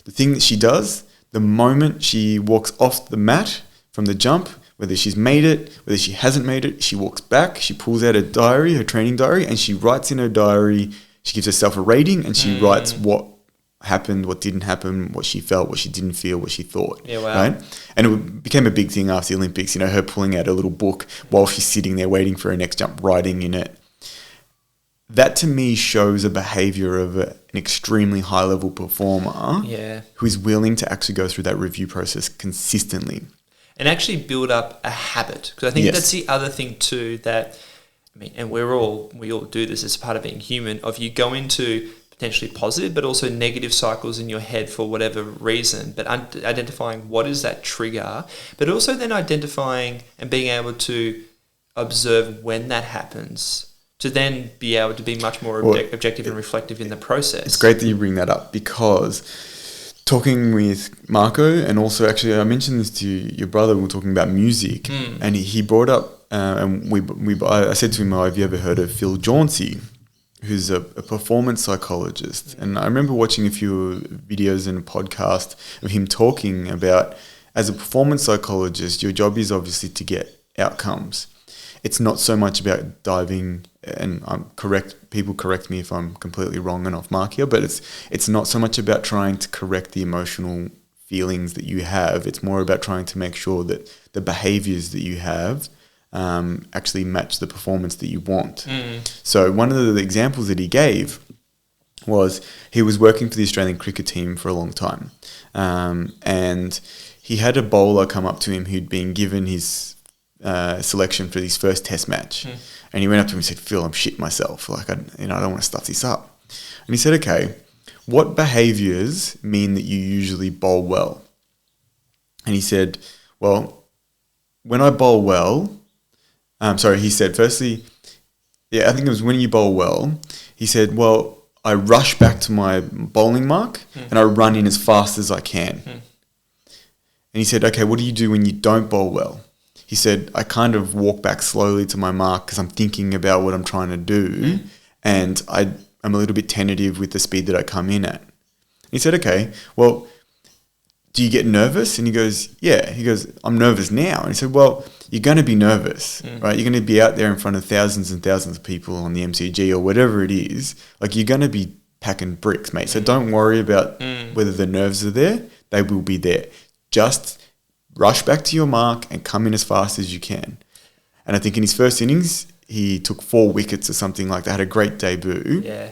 The thing that she does, the moment she walks off the mat from the jump, whether she's made it, whether she hasn't made it, she walks back, she pulls out her training diary, and she writes in her diary, she gives herself a rating, and she writes what happened, what didn't happen, what she felt, what she didn't feel, what she thought. Yeah, wow. Right? And it became a big thing after the Olympics, her pulling out a little book while she's sitting there waiting for her next jump, writing in it. That to me shows a behavior of an extremely high level performer who is willing to actually go through that review process consistently. And actually build up a habit. Because I think that's the other thing too that, and we all do this as part of being human, of you go into potentially positive but also negative cycles in your head for whatever reason, but identifying what is that trigger, but also then identifying and being able to observe when that happens to then be able to be much more objective and reflective in the process. It's great that you bring that up, because talking with Marco, and also actually I mentioned this to your brother, we were talking about music, and he brought up, and I said to him, have you ever heard of Phil Jauncey, who's a performance psychologist? And I remember watching a few videos and a podcast of him talking about, as a performance psychologist, your job is obviously to get outcomes. It's not so much about diving, and people correct me if I'm completely wrong and off mark here, but it's not so much about trying to correct the emotional feelings that you have. It's more about trying to make sure that the behaviors that you have actually match the performance that you want. So one of the examples that he gave was, he was working for the Australian cricket team for a long time, and he had a bowler come up to him who'd been given his selection for his first test match, and he went up to him and said, "Phil, I'm shit myself. Like, I don't want to stuff this up." And he said, "Okay, what behaviors mean that you usually bowl well?" And he said, "Well, when I bowl well," he said, firstly, I think it was when you bowl well, he said, "Well, I rush back to my bowling mark and I run in as fast as I can." And he said, "Okay, what do you do when you don't bowl well?" He said, "I kind of walk back slowly to my mark because I'm thinking about what I'm trying to do, and I'm a little bit tentative with the speed that I come in at." And he said, "Okay, well, do you get nervous?" And he goes, "Yeah." He goes, "I'm nervous now." And he said, "Well, you're going to be nervous, right? You're going to be out there in front of thousands and thousands of people on the MCG or whatever it is. Like, you're going to be packing bricks, mate. So don't worry about whether the nerves are there. They will be there. Just rush back to your mark and come in as fast as you can." And I think in his first innings, he took 4 wickets or something like that, had a great debut. Yeah.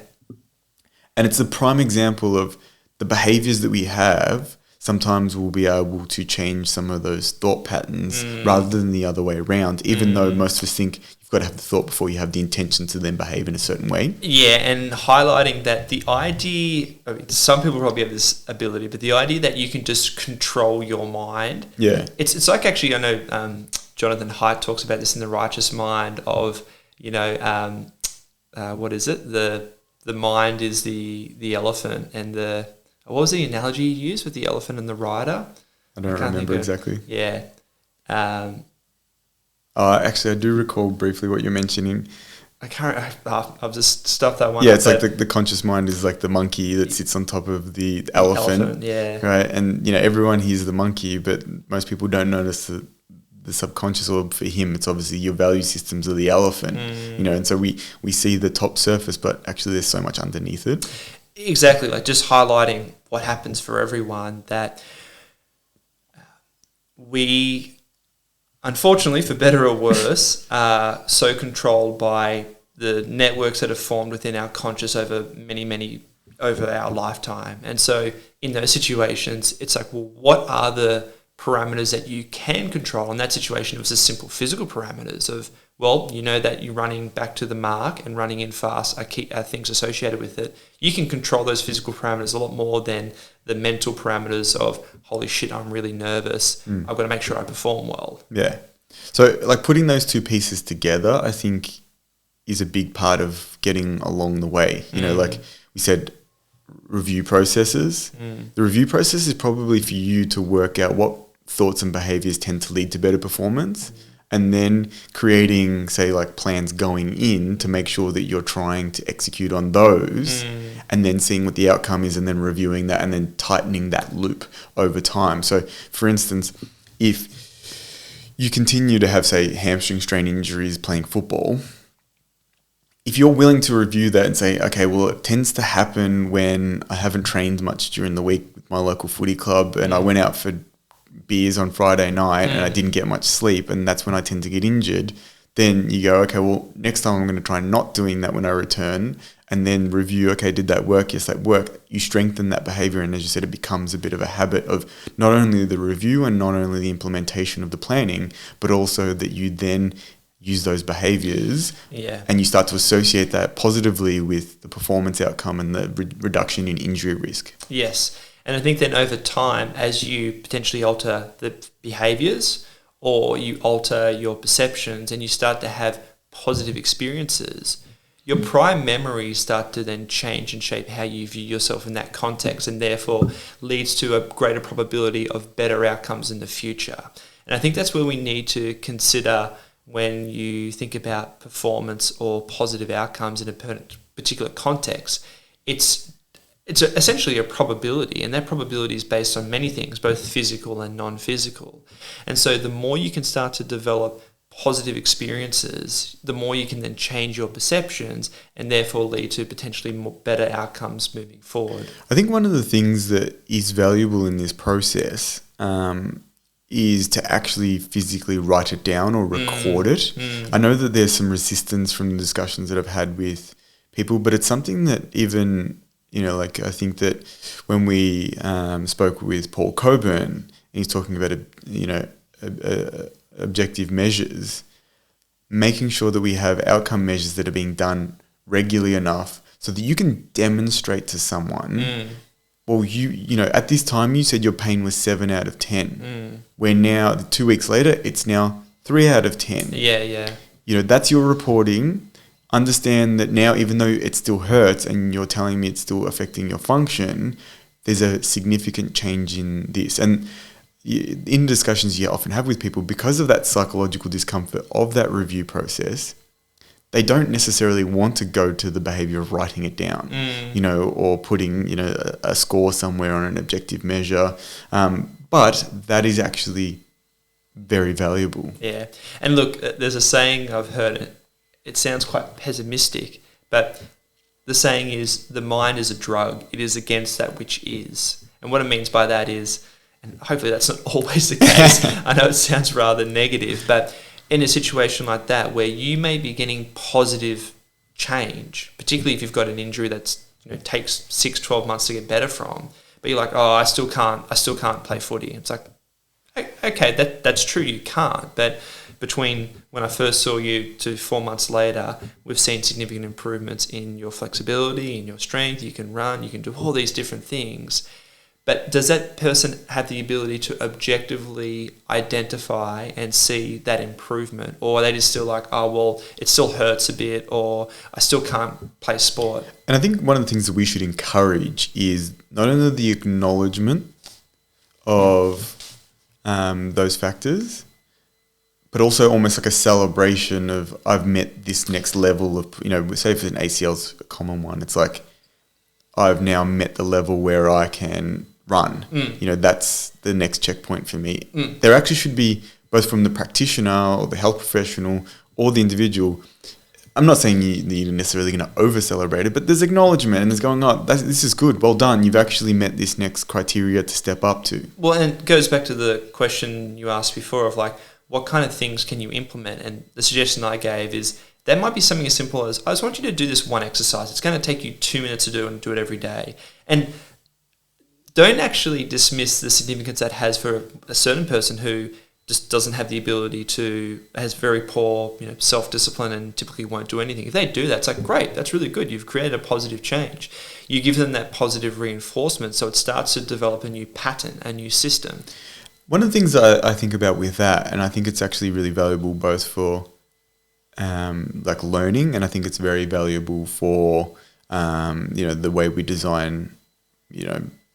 And it's a prime example of the behaviors that we have. Sometimes we'll be able to change some of those thought patterns rather than the other way around, even though most of us think you've got to have the thought before you have the intention to then behave in a certain way. Yeah, and highlighting that the idea, I mean, some people probably have this ability, but the idea that you can just control your mind. Yeah. It's like, actually, I know Jonathan Haidt talks about this in The Righteous Mind of, what is it? The mind is the elephant, and what was the analogy you used with the elephant and the rider? I don't remember exactly. Yeah. Actually, I do recall briefly what you're mentioning. I've just stuffed that one. Yeah, it's like the conscious mind is like the monkey that sits on top of the elephant. Yeah. Right, and everyone hears the monkey, but most people don't notice the subconscious, or for him, it's obviously your value systems are the elephant. And so we see the top surface, but actually there's so much underneath it. Exactly, like just highlighting what happens for everyone, that we, unfortunately, for better or worse, are so controlled by the networks that have formed within our conscious over over our lifetime. And so in those situations, it's like, well, what are the parameters that you can control? In that situation, it was the simple physical parameters of, well, that you're running back to the mark and running in fast are things associated with it. You can control those physical parameters a lot more than the mental parameters of, holy shit, I'm really nervous. I've got to make sure I perform well. Yeah. So like putting those two pieces together, I think, is a big part of getting along the way. Like we said, review processes. The review process is probably for you to work out what thoughts and behaviors tend to lead to better performance, and then creating, say, like plans going in to make sure that you're trying to execute on those, and then seeing what the outcome is, and then reviewing that, and then tightening that loop over time. So, for instance, if you continue to have, say, hamstring strain injuries playing football, if you're willing to review that and say, okay, well, it tends to happen when I haven't trained much during the week with my local footy club, and I went out for beers on Friday night and I didn't get much sleep, and that's when I tend to get injured, then you go, okay, well, next time I'm going to try not doing that when I return, and then review, okay, did that work? Yes, that worked. You strengthen that behavior, and as you said, it becomes a bit of a habit of not only the review and not only the implementation of the planning, but also that you then use those behaviors, and you start to associate that positively with the performance outcome and the reduction in injury risk. Yes. And I think then over time, as you potentially alter the behaviors or you alter your perceptions and you start to have positive experiences, your prior memories start to then change and shape how you view yourself in that context, and therefore leads to a greater probability of better outcomes in the future. And I think that's where we need to consider when you think about performance or positive outcomes in a particular context. It's essentially a probability, and that probability is based on many things, both physical and non-physical. And so the more you can start to develop positive experiences, the more you can then change your perceptions and therefore lead to potentially better outcomes moving forward. I think one of the things that is valuable in this process is to actually physically write it down or record it. I know that there's some resistance from the discussions that I've had with people, but it's something that even, I think that when we spoke with Paul Coburn, and he's talking about, objective measures, making sure that we have outcome measures that are being done regularly enough so that you can demonstrate to someone, well, at this time you said your pain was 7 out of 10, where now 2 weeks later, it's now 3 out of 10. Yeah. That's your reporting. Understand that now, even though it still hurts and you're telling me it's still affecting your function, there's a significant change in this. And in discussions you often have with people, because of that psychological discomfort of that review process, they don't necessarily want to go to the behavior of writing it down, or putting, a score somewhere on an objective measure. But that is actually very valuable. Yeah. And look, there's a saying I've heard, it sounds quite pessimistic, but the saying is, the mind is a drug. It is against that which is. And what it means by that is, and hopefully that's not always the case, I know it sounds rather negative, but in a situation like that where you may be getting positive change, particularly if you've got an injury that's takes 6-12 months to get better from, but you're like, oh, I still can't play footy. It's like, okay, that's true, you can't, but between when I first saw you to 4 months later, we've seen significant improvements in your flexibility, in your strength. You can run, you can do all these different things. But does that person have the ability to objectively identify and see that improvement? Or are they just still like, oh, well, it still hurts a bit, or I still can't play sport? And I think one of the things that we should encourage is not only the acknowledgement of those factors, but also almost like a celebration of, I've met this next level of, say if an ACL's a common one, it's like, I've now met the level where I can run. That's the next checkpoint for me. There actually should be, both from the practitioner or the health professional or the individual, I'm not saying you're necessarily going to over-celebrate it, but there's acknowledgement and there's going, oh, this is good, well done, you've actually met this next criteria to step up to. Well, and it goes back to the question you asked before of like, what kind of things can you implement? And the suggestion I gave is, that might be something as simple as, I just want you to do this one exercise. It's going to take you 2 minutes to do and do it every day. And don't actually dismiss the significance that has for a certain person who just doesn't have the ability to, has very poor self-discipline and typically won't do anything. If they do that, it's like, great, that's really good. You've created a positive change. You give them that positive reinforcement, so it starts to develop a new pattern, a new system. One of the things I think about with that, and I think it's actually really valuable both for like learning, and I think it's very valuable for the way we design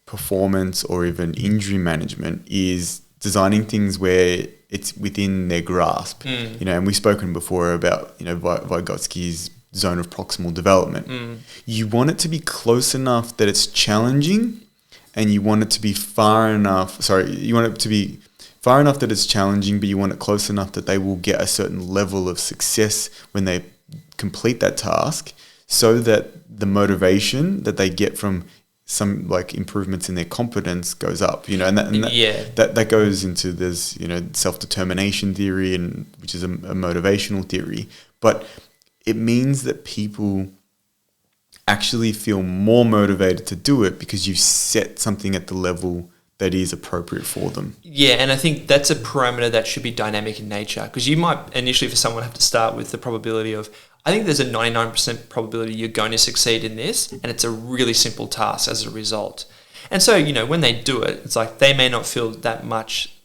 performance or even injury management, is designing things where it's within their grasp. And we've spoken before about Vygotsky's zone of proximal development. You want it to be close enough that it's challenging, and you want it to be far enough that it's challenging, but you want it close enough that they will get a certain level of success when they complete that task, so that the motivation that they get from some like improvements in their competence goes up, that goes into, there's, self-determination theory, and which is a motivational theory, but it means that people actually feel more motivated to do it because you set something at the level that is appropriate for them. Yeah, and I think that's a parameter that should be dynamic in nature, because you might initially, for someone, have to start with the probability of, I think there's a 99% probability you're going to succeed in this, and it's a really simple task as a result. And so, when they do it, it's like they may not feel that much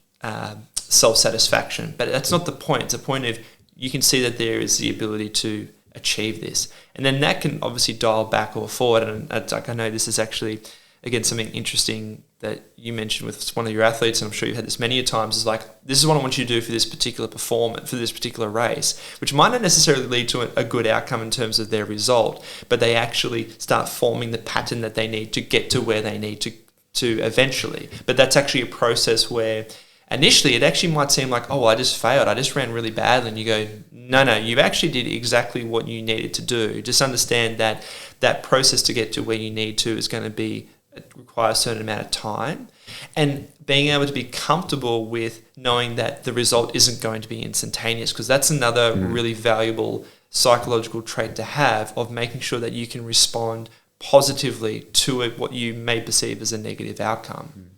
self-satisfaction. But that's not the point. It's a point of you can see that there is the ability to achieve this. And then that can obviously dial back or forward. And I know this is actually, again, something interesting that you mentioned with one of your athletes, and I'm sure you've had this many a times, is like, this is what I want you to do for this particular performance, for this particular race, which might not necessarily lead to a good outcome in terms of their result, but they actually start forming the pattern that they need to get to where they need to eventually. But that's actually a process where initially it actually might seem like, oh, well, I just failed, I just ran really badly. And you go, no, you actually did exactly what you needed to do. Just understand that that process to get to where you need to is going to require a certain amount of time, and being able to be comfortable with knowing that the result isn't going to be instantaneous, because that's another really valuable psychological trait to have, of making sure that you can respond positively to what you may perceive as a negative outcome.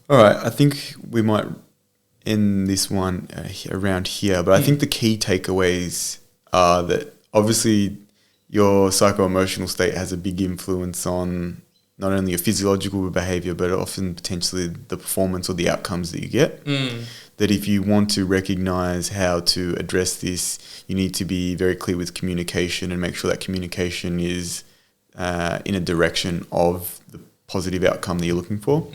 All right, I think we might end this one around here, but I think the key takeaways are that obviously your psycho-emotional state has a big influence on not only your physiological behavior, but often potentially the performance or the outcomes that you get. That if you want to recognize how to address this, you need to be very clear with communication and make sure that communication is in a direction of the positive outcome that you're looking for,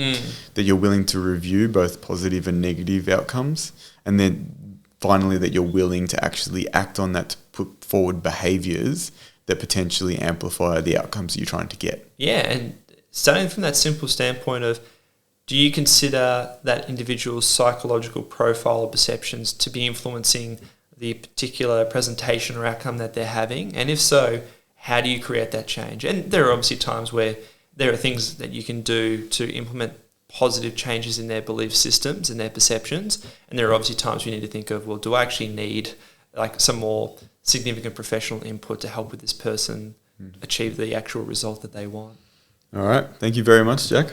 that you're willing to review both positive and negative outcomes, and then finally that you're willing to actually act on that to put forward behaviors that potentially amplify the outcomes that you're trying to get. Yeah, and starting from that simple standpoint of, do you consider that individual's psychological profile or perceptions to be influencing the particular presentation or outcome that they're having? And if so, how do you create that change? And there are obviously times where there are things that you can do to implement positive changes in their belief systems and their perceptions. And there are obviously times you need to think of, well, do I actually need like some more significant professional input to help with this person achieve the actual result that they want? All right. Thank you very much, Jack.